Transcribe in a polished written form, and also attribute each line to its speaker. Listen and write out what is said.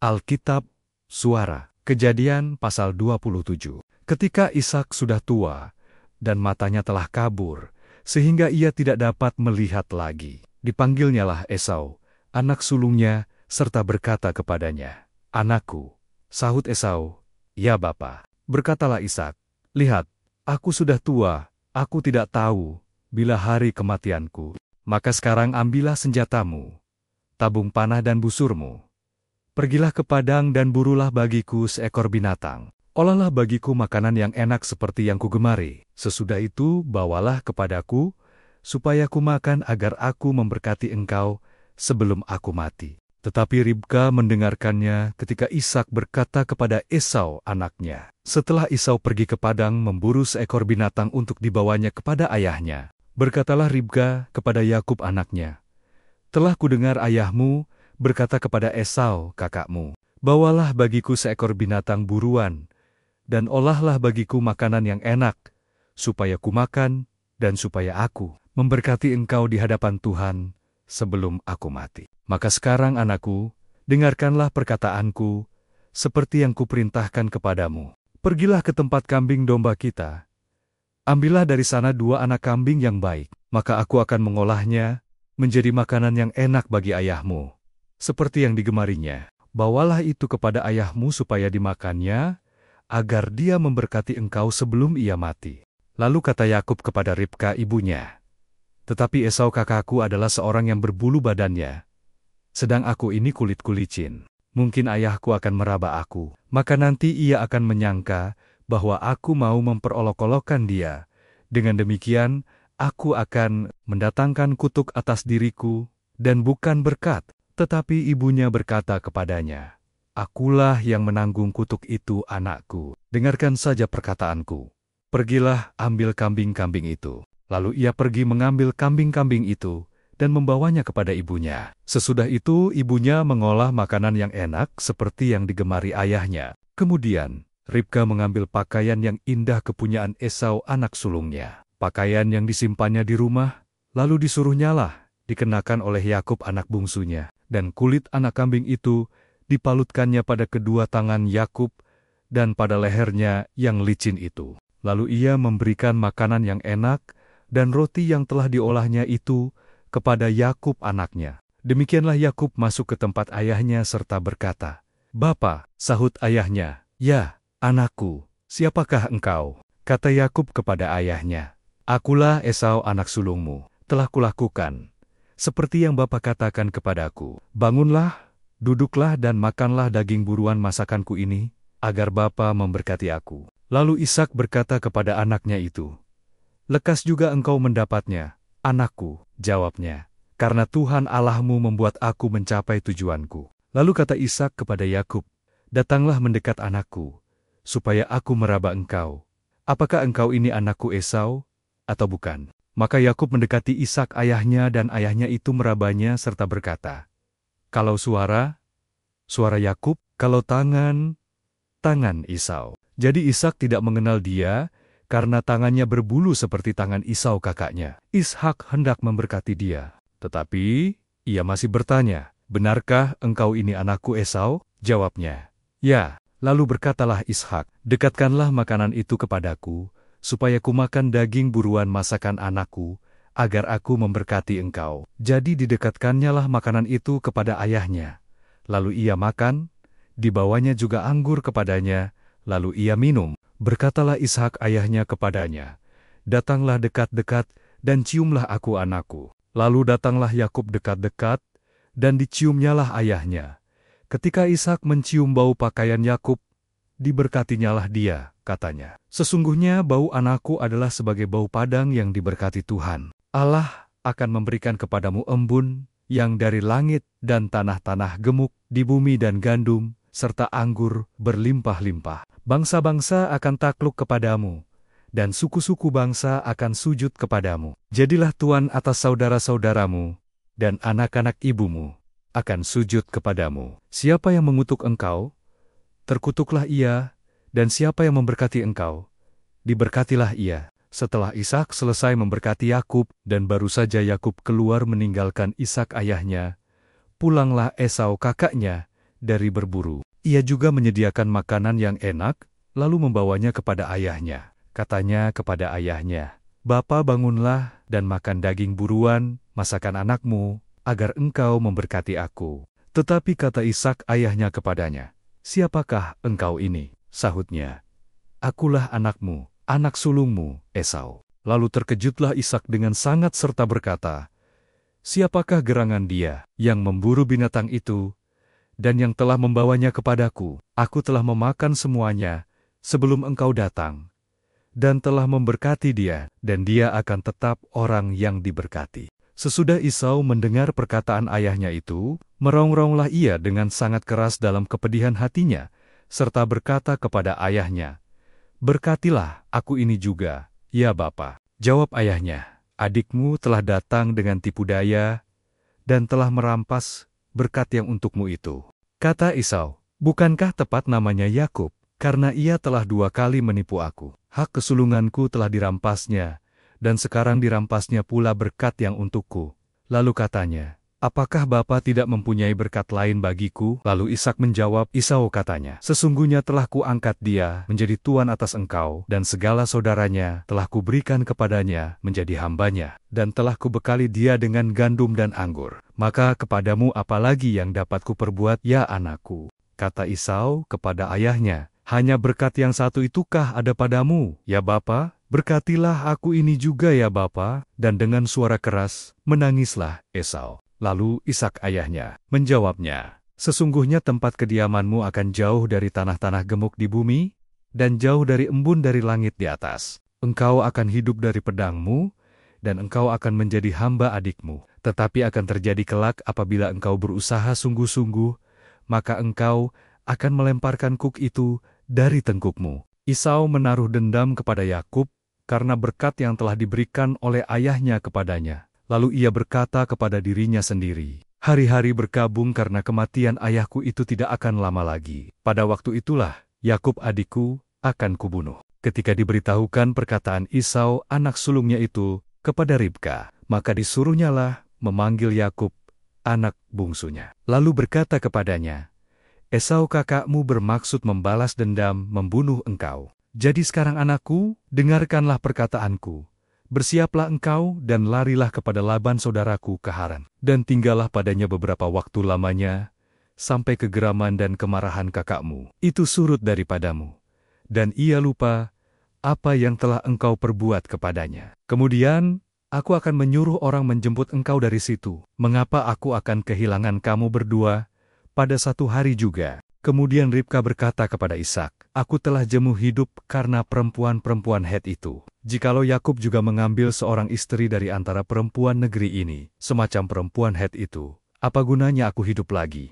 Speaker 1: Alkitab, Suara, Kejadian pasal 27. Ketika Ishak sudah tua, dan matanya telah kabur, sehingga ia tidak dapat melihat lagi, dipanggilnyalah Esau, anak sulungnya, serta berkata kepadanya, "Anakku." Sahut Esau, "Ya Bapa." Berkatalah Ishak, "Lihat, aku sudah tua, aku tidak tahu bila hari kematianku. Maka sekarang ambillah senjatamu, tabung panah dan busurmu. Pergilah ke padang dan burulah bagiku seekor binatang. Olahlah bagiku makanan yang enak seperti yang kugemari. Sesudah itu bawalah kepadaku, supaya kumakan agar aku memberkati engkau sebelum aku mati." Tetapi Ribka mendengarkannya ketika Ishak berkata kepada Esau anaknya. Setelah Esau pergi ke padang memburu seekor binatang untuk dibawanya kepada ayahnya, berkatalah Ribka kepada Yakub anaknya, "Telah kudengar ayahmu berkata kepada Esau kakakmu, 'Bawalah bagiku seekor binatang buruan, dan olahlah bagiku makanan yang enak, supaya kumakan dan supaya aku memberkati engkau di hadapan Tuhan sebelum aku mati.' Maka sekarang anakku, dengarkanlah perkataanku, seperti yang kuperintahkan kepadamu. Pergilah ke tempat kambing domba kita. Ambillah dari sana 2 anak kambing yang baik, maka aku akan mengolahnya menjadi makanan yang enak bagi ayahmu, seperti yang digemarinya. Bawalah itu kepada ayahmu supaya dimakannya, agar dia memberkati engkau sebelum ia mati." Lalu kata Yakub kepada Ribka ibunya, "Tetapi Esau kakakku adalah seorang yang berbulu badannya, sedang aku ini kulitku licin. Mungkin ayahku akan meraba aku, maka nanti ia akan menyangka bahwa aku mau memperolok-olokkan dia. Dengan demikian, aku akan mendatangkan kutuk atas diriku, dan bukan berkat." Tetapi ibunya berkata kepadanya, "Akulah yang menanggung kutuk itu, anakku. Dengarkan saja perkataanku. Pergilah ambil kambing-kambing itu." Lalu ia pergi mengambil kambing-kambing itu, dan membawanya kepada ibunya. Sesudah itu ibunya mengolah makanan yang enak seperti yang digemari ayahnya. Kemudian Ribka mengambil pakaian yang indah kepunyaan Esau anak sulungnya, pakaian yang disimpannya di rumah, lalu disuruhnyalah dikenakan oleh Yakub anak bungsunya, dan kulit anak kambing itu dipalutkannya pada kedua tangan Yakub dan pada lehernya yang licin itu. Lalu ia memberikan makanan yang enak dan roti yang telah diolahnya itu kepada Yakub anaknya. Demikianlah Yakub masuk ke tempat ayahnya serta berkata, "Bapa," sahut ayahnya. "Ya, anakku, siapakah engkau?" Kata Yakub kepada ayahnya, "Akulah Esau anak sulungmu. Telah kulakukan seperti yang Bapa katakan kepadaku. Bangunlah, duduklah dan makanlah daging buruan masakanku ini, agar Bapa memberkati aku." Lalu Ishak berkata kepada anaknya itu, "Lekas juga engkau mendapatnya, anakku," jawabnya, "karena Tuhan Allahmu membuat aku mencapai tujuanku." Lalu kata Ishak kepada Yakub, "Datanglah mendekat anakku, supaya aku meraba engkau. Apakah engkau ini anakku Esau, atau bukan?" Maka Yakub mendekati Ishak ayahnya, dan ayahnya itu merabanya serta berkata, "Kalau suara, suara Yakub, kalau tangan, tangan Esau." Jadi Ishak tidak mengenal dia, karena tangannya berbulu seperti tangan Esau kakaknya. Ishak hendak memberkati dia, tetapi ia masih bertanya, "Benarkah engkau ini anakku Esau?" Jawabnya, "Ya." Lalu berkatalah Ishak, "Dekatkanlah makanan itu kepadaku, supaya kumakan daging buruan masakan anakku, agar aku memberkati engkau." Jadi didekatkannyalah makanan itu kepada ayahnya. Lalu ia makan, dibawanya juga anggur kepadanya, lalu ia minum. Berkatalah Ishak ayahnya kepadanya, "Datanglah dekat-dekat dan ciumlah aku anakku." Lalu datanglah Yakub dekat-dekat, dan diciumnyalah ayahnya. Ketika Ishak mencium bau pakaian Yakub, diberkatinyalah dia, katanya, "Sesungguhnya bau anakku adalah sebagai bau padang yang diberkati Tuhan. Allah akan memberikan kepadamu embun yang dari langit dan tanah-tanah gemuk di bumi dan gandum, serta anggur berlimpah-limpah. Bangsa-bangsa akan takluk kepadamu, dan suku-suku bangsa akan sujud kepadamu. Jadilah tuan atas saudara-saudaramu, dan anak-anak ibumu akan sujud kepadamu. Siapa yang mengutuk engkau, terkutuklah ia, dan siapa yang memberkati engkau, diberkatilah ia." Setelah Ishak selesai memberkati Yakub, dan baru saja Yakub keluar meninggalkan Ishak ayahnya, pulanglah Esau kakaknya dari berburu. Ia juga menyediakan makanan yang enak, lalu membawanya kepada ayahnya. Katanya kepada ayahnya, "Bapa, bangunlah dan makan daging buruan, masakan anakmu, agar engkau memberkati aku." Tetapi kata Ishak ayahnya kepadanya, "Siapakah engkau ini?" Sahutnya, "Akulah anakmu, anak sulungmu, Esau." Lalu terkejutlah Ishak dengan sangat serta berkata, "Siapakah gerangan dia yang memburu binatang itu, dan yang telah membawanya kepadaku? Aku telah memakan semuanya sebelum engkau datang, dan telah memberkati dia, dan dia akan tetap orang yang diberkati." Sesudah Esau mendengar perkataan ayahnya itu, merongronglah ia dengan sangat keras dalam kepedihan hatinya, serta berkata kepada ayahnya, "Berkatilah aku ini juga, ya Bapa." Jawab ayahnya, "Adikmu telah datang dengan tipu daya, dan telah merampas berkat yang untukmu itu." Kata Esau, "Bukankah tepat namanya Yakub? Karena ia telah 2 kali menipu aku. Hak kesulunganku telah dirampasnya, dan sekarang dirampasnya pula berkat yang untukku." Lalu katanya, "Apakah Bapa tidak mempunyai berkat lain bagiku?" Lalu Ishak menjawab, Esau katanya, "Sesungguhnya telah kuangkat dia menjadi tuan atas engkau, dan segala saudaranya telah kuberikan kepadanya menjadi hambanya, dan telah kubekali dia dengan gandum dan anggur. Maka kepadamu apalagi yang dapat kuperbuat, ya anakku?" Kata Esau kepada ayahnya, "Hanya berkat yang satu itukah ada padamu, ya Bapa? Berkatilah aku ini juga ya Bapa." Dan dengan suara keras, menangislah Esau. Lalu Ishak ayahnya menjawabnya, "Sesungguhnya tempat kediamanmu akan jauh dari tanah-tanah gemuk di bumi, dan jauh dari embun dari langit di atas. Engkau akan hidup dari pedangmu, dan engkau akan menjadi hamba adikmu. Tetapi akan terjadi kelak apabila engkau berusaha sungguh-sungguh, maka engkau akan melemparkan kuk itu dari tengkukmu." Esau menaruh dendam kepada Yakub karena berkat yang telah diberikan oleh ayahnya kepadanya. Lalu ia berkata kepada dirinya sendiri, "Hari-hari berkabung karena kematian ayahku itu tidak akan lama lagi. Pada waktu itulah Yakub adikku akan kubunuh." Ketika diberitahukan perkataan Esau anak sulungnya itu kepada Ribka, maka disuruhnyalah memanggil Yakub anak bungsunya. Lalu berkata kepadanya, "Esau kakakmu bermaksud membalas dendam membunuh engkau. Jadi sekarang anakku, dengarkanlah perkataanku. Bersiaplah engkau dan larilah kepada Laban saudaraku ke Haran, dan tinggallah padanya beberapa waktu lamanya, sampai kegeraman dan kemarahan kakakmu itu surut daripadamu, dan ia lupa apa yang telah engkau perbuat kepadanya. Kemudian aku akan menyuruh orang menjemput engkau dari situ. Mengapa aku akan kehilangan kamu berdua pada satu hari juga?" Kemudian Ribka berkata kepada Ishak, "Aku telah jemuh hidup karena perempuan-perempuan Het itu. Jikalau Yakub juga mengambil seorang istri dari antara perempuan negeri ini, semacam perempuan Het itu, apa gunanya aku hidup lagi?"